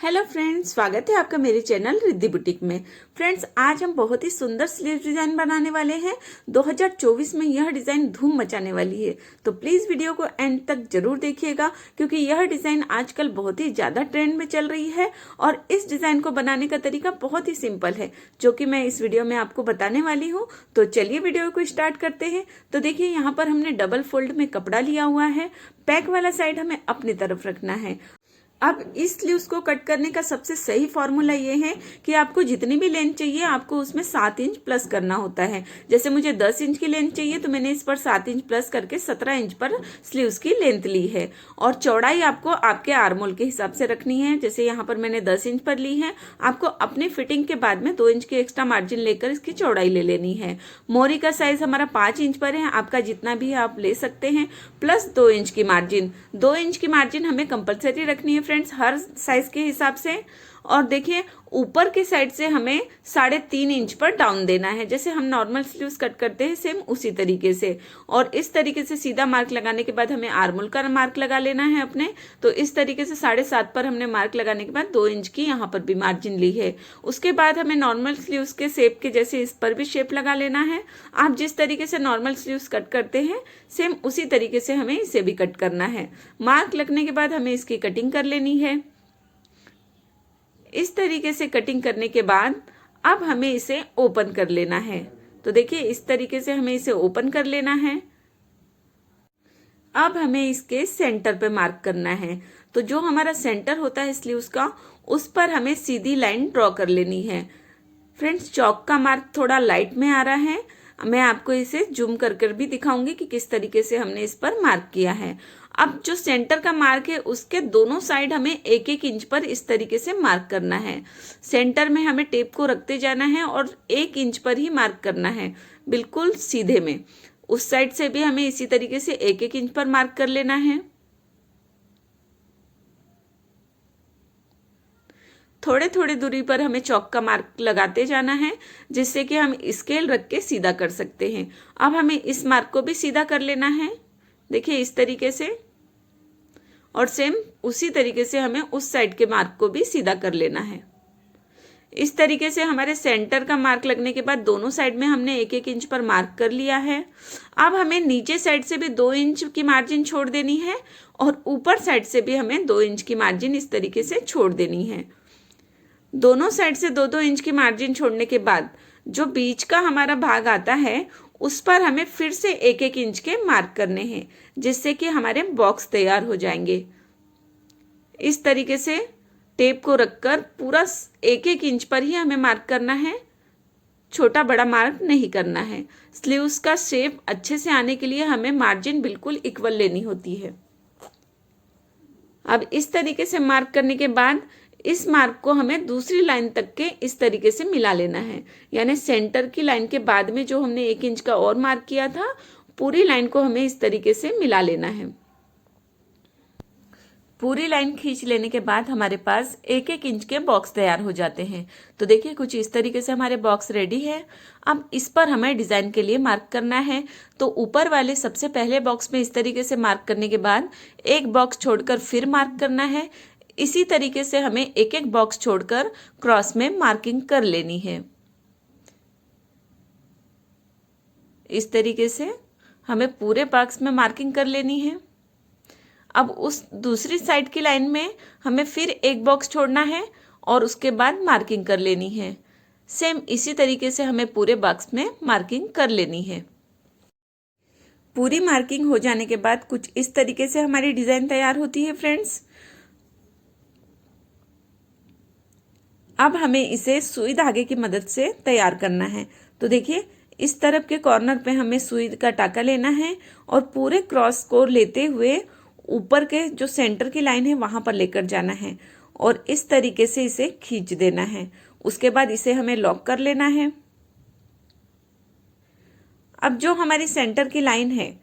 Hello friends, स्वागत है आपका मेरे चैनल रिद्धि बुटीक में। फ्रेंड्स, आज हम बहुत ही सुंदर स्लीव डिजाइन बनाने वाले हैं। 2024 में यह डिजाइन धूम मचाने वाली है, तो प्लीज वीडियो को एंड तक जरूर देखिएगा क्योंकि यह डिजाइन आजकल बहुत ही ज्यादा ट्रेंड में चल रही है और इस डिजाइन को बनाने का तरीका बहुत ही सिंपल है, जो कि मैं इस वीडियो में आपको बताने वाली हूँ। तो चलिए वीडियो को स्टार्ट करते हैं। तो देखिए, यहाँ पर हमने डबल फोल्ड में कपड़ा लिया हुआ है। बैक वाला साइड हमें अपनी तरफ रखना है। अब इस स्लीव्स को कट करने का सबसे सही फॉर्मूला ये है कि आपको जितनी भी लेंथ चाहिए आपको उसमें 7 इंच प्लस करना होता है। जैसे मुझे 10 इंच की लेंथ चाहिए तो मैंने इस पर 7 इंच प्लस करके 17 इंच पर स्लीव्स की लेंथ ली है। और चौड़ाई आपको आपके आर्मोल के हिसाब से रखनी है। जैसे यहाँ पर मैंने 10 इंच पर ली है, आपको अपनी फिटिंग के बाद में 2 इंच की एक्स्ट्रा मार्जिन लेकर इसकी चौड़ाई ले लेनी है। मोरी का साइज हमारा 5 इंच पर है, आपका जितना भी है आप ले सकते हैं, प्लस 2 इंच की मार्जिन। 2 इंच की मार्जिन हमें कंपलसरी रखनी है फ्रेंड्स, हर साइज के हिसाब से। और देखिए, ऊपर की साइड से हमें 3.5 इंच पर डाउन देना है, जैसे हम नॉर्मल स्लीव्स कट करते हैं सेम उसी तरीके से। और इस तरीके से सीधा मार्क लगाने के बाद हमें आर्मोल का मार्क लगा लेना है अपने। तो इस तरीके से 7.5 पर हमने मार्क लगाने के बाद 2 इंच की यहाँ पर भी मार्जिन ली है। उसके बाद हमें नॉर्मल स्लीव्स के शेप के जैसे इस पर भी शेप लगा लेना है। आप जिस तरीके से नॉर्मल स्लीव्स कट करते हैं सेम उसी तरीके से हमें इसे भी कट करना है। मार्क लगने के बाद हमें इसकी कटिंग कर लेनी है। इस तरीके से कटिंग करने के बाद अब हमें इसे ओपन कर लेना है। तो देखिए, इस तरीके से हमें इसे ओपन कर लेना है। अब हमें इसके सेंटर पे मार्क करना है। तो जो हमारा सेंटर होता है स्लीव्स का, उस पर हमें सीधी लाइन ड्रॉ कर लेनी है। फ्रेंड्स, चौक का मार्क थोड़ा लाइट में आ रहा है। मैं आपको इसे जूम कर कर भी दिखाऊंगी कि किस तरीके से हमने इस पर मार्क किया है। अब जो सेंटर का मार्क है उसके दोनों साइड हमें 1-1 इंच पर इस तरीके से मार्क करना है। सेंटर में हमें टेप को रखते जाना है और 1 इंच पर ही मार्क करना है, बिल्कुल सीधे में। उस साइड से भी हमें इसी तरीके से 1-1 इंच पर मार्क कर लेना है। थोड़े थोड़े दूरी पर हमें चौक का मार्क लगाते जाना है, जिससे कि हम स्केल रख के सीधा कर सकते हैं। अब हमें इस मार्क को भी सीधा कर लेना है, देखिए इस तरीके से। और सेम उसी तरीके से हमें उस साइड के मार्क को भी सीधा कर लेना है। इस तरीके से हमारे सेंटर का मार्क लगने के बाद दोनों साइड में हमने 1-1 इंच पर मार्क कर लिया है। अब हमें नीचे साइड से भी 2 इंच की मार्जिन छोड़ देनी है और ऊपर साइड से भी हमें 2 इंच की मार्जिन इस तरीके से छोड़ देनी है। दोनों साइड से 2-2 इंच की मार्जिन छोड़ने के बाद जो बीच का हमारा भाग आता है उस पर हमें फिर से 1-1 इंच के मार्क करने हैं, जिससे कि हमारे बॉक्स तैयार हो जाएंगे। इस तरीके से टेप को रखकर पूरा 1-1 इंच पर ही हमें मार्क करना है, छोटा बड़ा मार्क नहीं करना है। स्लीव्स का शेप अच्छे से आने के लिए हमें मार्जिन बिल्कुल इक्वल लेनी होती है। अब इस तरीके से मार्क करने के बाद इस मार्क को हमें दूसरी लाइन तक के इस तरीके से मिला लेना है। यानी सेंटर की लाइन के बाद में जो हमने 1 इंच का और मार्क किया था, पूरी लाइन को हमें इस तरीके से मिला लेना है। पूरी लाइन खींच लेने के बाद हमारे पास 1-1 इंच के बॉक्स तैयार हो जाते हैं। तो देखिए, कुछ इस तरीके से हमारे बॉक्स रेडी है। अब इस पर हमें डिजाइन के लिए मार्क करना है। तो ऊपर वाले सबसे पहले बॉक्स में इस तरीके से मार्क करने के बाद एक बॉक्स छोड़कर फिर मार्क करना है। इसी तरीके से हमें 1-1 बॉक्स छोड़कर क्रॉस में मार्किंग कर लेनी है। इस तरीके से हमें पूरे बॉक्स में मार्किंग कर लेनी है। अब उस दूसरी साइड की लाइन में हमें फिर एक बॉक्स छोड़ना है और उसके बाद मार्किंग कर लेनी है। सेम इसी तरीके से हमें पूरे बॉक्स में मार्किंग कर लेनी है। पूरी मार्किंग हो जाने के बाद कुछ इस तरीके से हमारी डिजाइन तैयार होती है फ्रेंड्स। अब हमें इसे सुई धागे की मदद से तैयार करना है। तो देखिए, इस तरफ के कॉर्नर पे हमें सुई का टाका लेना है और पूरे क्रॉस को लेते हुए ऊपर के जो सेंटर की लाइन है वहां पर लेकर जाना है और इस तरीके से इसे खींच देना है। उसके बाद इसे हमें लॉक कर लेना है। अब जो हमारी सेंटर की लाइन है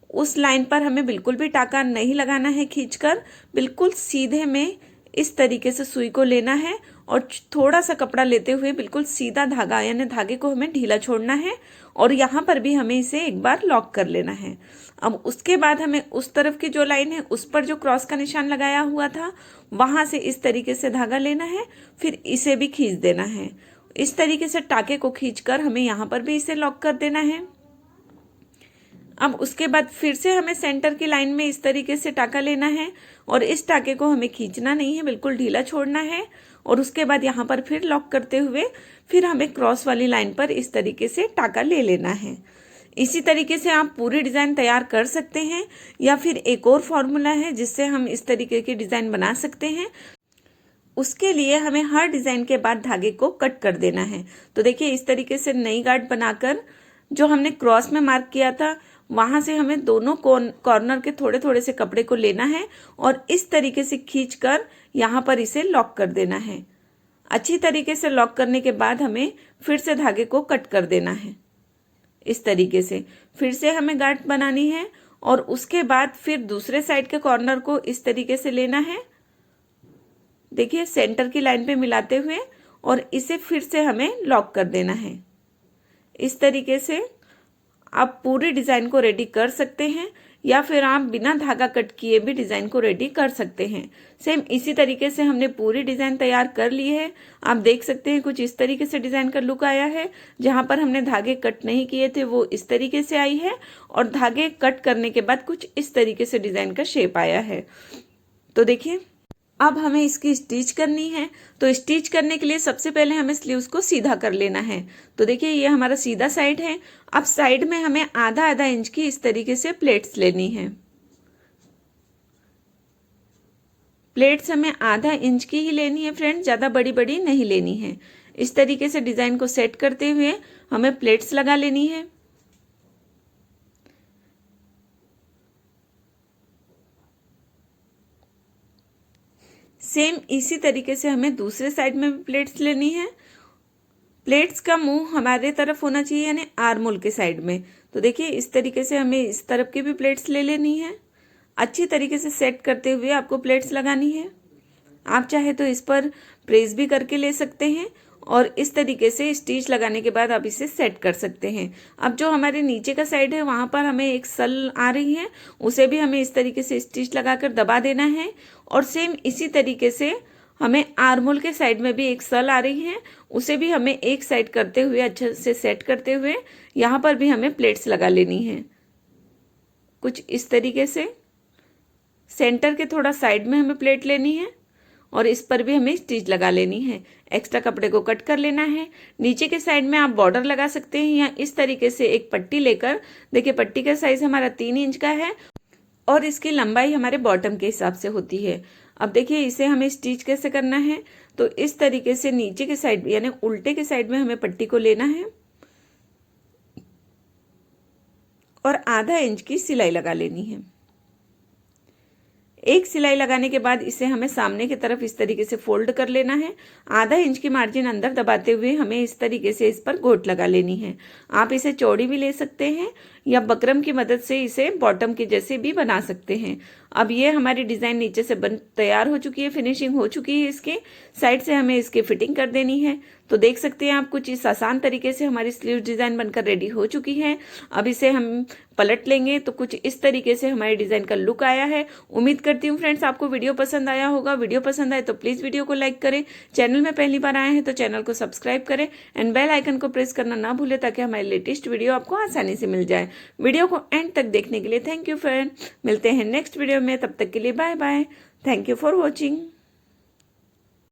उस लाइन पर हमें बिल्कुल भी टाका नहीं लगाना है खींचकर, बिल्कुल सीधे में इस तरीके से सुई को लेना है और थोड़ा सा कपड़ा लेते हुए बिल्कुल सीधा धागा यानी धागे को हमें ढीला छोड़ना है और यहाँ पर भी हमें इसे एक बार लॉक कर लेना है। अब उसके बाद हमें उस तरफ की जो लाइन है उस पर जो क्रॉस का निशान लगाया हुआ था वहां से इस तरीके से धागा लेना है, फिर इसे भी खींच देना है। इस तरीके से टाके को खींचकर हमें यहाँ पर भी इसे लॉक कर देना है। अब उसके बाद फिर से हमें सेंटर की लाइन में इस तरीके से टाका लेना है और इस टाके को हमें खींचना नहीं है, बिल्कुल ढीला छोड़ना है और उसके बाद यहाँ पर फिर लॉक करते हुए फिर हमें क्रॉस वाली लाइन पर इस तरीके से टाका ले लेना है। इसी तरीके से आप पूरी डिज़ाइन तैयार कर सकते हैं या फिर एक और फॉर्मूला है जिससे हम इस तरीके की डिज़ाइन बना सकते हैं। उसके लिए हमें हर डिज़ाइन के बाद धागे को कट कर देना है। तो देखिए इस तरीके से नई गांठ बनाकर जो हमने क्रॉस में मार्क किया था वहां से हमें दोनों कॉर्नर के थोड़े थोड़े से कपड़े को लेना है और इस तरीके से खींचकर यहाँ पर इसे लॉक कर देना है। अच्छी तरीके से लॉक करने के बाद हमें फिर से धागे को कट कर देना है। इस तरीके से फिर से हमें गांठ बनानी है और उसके बाद फिर दूसरे साइड के कॉर्नर को इस तरीके से लेना है, देखिए सेंटर की लाइन पे मिलाते हुए, और इसे फिर से हमें लॉक कर देना है। इस तरीके से आप पूरी डिज़ाइन को रेडी कर सकते हैं या फिर आप बिना धागा कट किए भी डिज़ाइन को रेडी कर सकते हैं। सेम इसी तरीके से हमने पूरी डिज़ाइन तैयार कर ली है। आप देख सकते हैं कुछ इस तरीके से डिज़ाइन का लुक आया है। जहाँ पर हमने धागे कट नहीं किए थे वो इस तरीके से आई है और धागे कट करने के बाद कुछ इस तरीके से डिज़ाइन का शेप आया है। तो देखिए अब हमें इसकी स्टिच करनी है। तो स्टिच करने के लिए सबसे पहले हमें स्लीव्स को सीधा कर लेना है। तो देखिए ये हमारा सीधा साइड है। अब साइड में हमें आधा आधा इंच की इस तरीके से प्लेट्स लेनी है। प्लेट्स हमें आधा इंच की ही लेनी है फ्रेंड, ज़्यादा बड़ी बड़ी नहीं लेनी है। इस तरीके से डिज़ाइन को सेट करते हुए हमें प्लेट्स लगा लेनी है। सेम इसी तरीके से हमें दूसरे साइड में भी प्लेट्स लेनी है। प्लेट्स का मुंह हमारे तरफ होना चाहिए यानी आर्मोल के साइड में। तो देखिए इस तरीके से हमें इस तरफ की भी प्लेट्स ले लेनी है। अच्छी तरीके से सेट करते हुए आपको प्लेट्स लगानी है। आप चाहे तो इस पर प्रेस भी करके ले सकते हैं और इस तरीके से स्टिच लगाने के बाद आप इसे सेट कर सकते हैं। अब जो हमारे नीचे का साइड है वहाँ पर हमें एक सल आ रही है, उसे भी हमें इस तरीके से स्टिच लगाकर दबा देना है। और सेम इसी तरीके से हमें आर्मोल के साइड में भी एक सल आ रही है, उसे भी हमें एक साइड करते हुए अच्छे से सेट करते हुए यहाँ पर भी हमें प्लेट्स लगा लेनी है। कुछ इस तरीके से सेंटर के थोड़ा साइड में हमें प्लेट लेनी है और इस पर भी हमें स्टिच लगा लेनी है। एक्स्ट्रा कपड़े को कट कर लेना है। नीचे के साइड में आप बॉर्डर लगा सकते हैं या इस तरीके से एक पट्टी लेकर, देखिए पट्टी का साइज हमारा 3 इंच का है और इसकी लंबाई हमारे बॉटम के हिसाब से होती है। अब देखिए इसे हमें स्टिच कैसे करना है। तो इस तरीके से नीचे के साइड यानी उल्टे के साइड में हमें पट्टी को लेना है और आधा इंच की सिलाई लगा लेनी है। एक सिलाई लगाने के बाद इसे हमें सामने की तरफ इस तरीके से फोल्ड कर लेना है। आधा इंच की मार्जिन अंदर दबाते हुए हमें इस तरीके से इस पर गोट लगा लेनी है। आप इसे चौड़ी भी ले सकते हैं या बकरम की मदद से इसे बॉटम के जैसे भी बना सकते हैं। अब ये हमारी डिज़ाइन नीचे से बन तैयार हो चुकी है, फिनिशिंग हो चुकी है। इसके साइड से हमें इसकी फिटिंग कर देनी है। तो देख सकते हैं आप कुछ इस आसान तरीके से हमारी स्लीव डिज़ाइन बनकर रेडी हो चुकी है। अब इसे हम पलट लेंगे तो कुछ इस तरीके से हमारी डिज़ाइन का लुक आया है। उम्मीद करती हूँ फ्रेंड्स आपको वीडियो पसंद आया होगा। वीडियो पसंद आए तो प्लीज़ वीडियो को लाइक करें। चैनल में पहली बार आए हैं तो चैनल को सब्सक्राइब करें एंड बेल आइकन को प्रेस करना ना भूलें ताकि हमारी लेटेस्ट वीडियो आपको आसानी से मिल जाए। वीडियो को एंड तक देखने के लिए थैंक यू फ्रेंड। मिलते हैं नेक्स्ट वीडियो में, तब तक के लिए bye bye. Thank you for watching.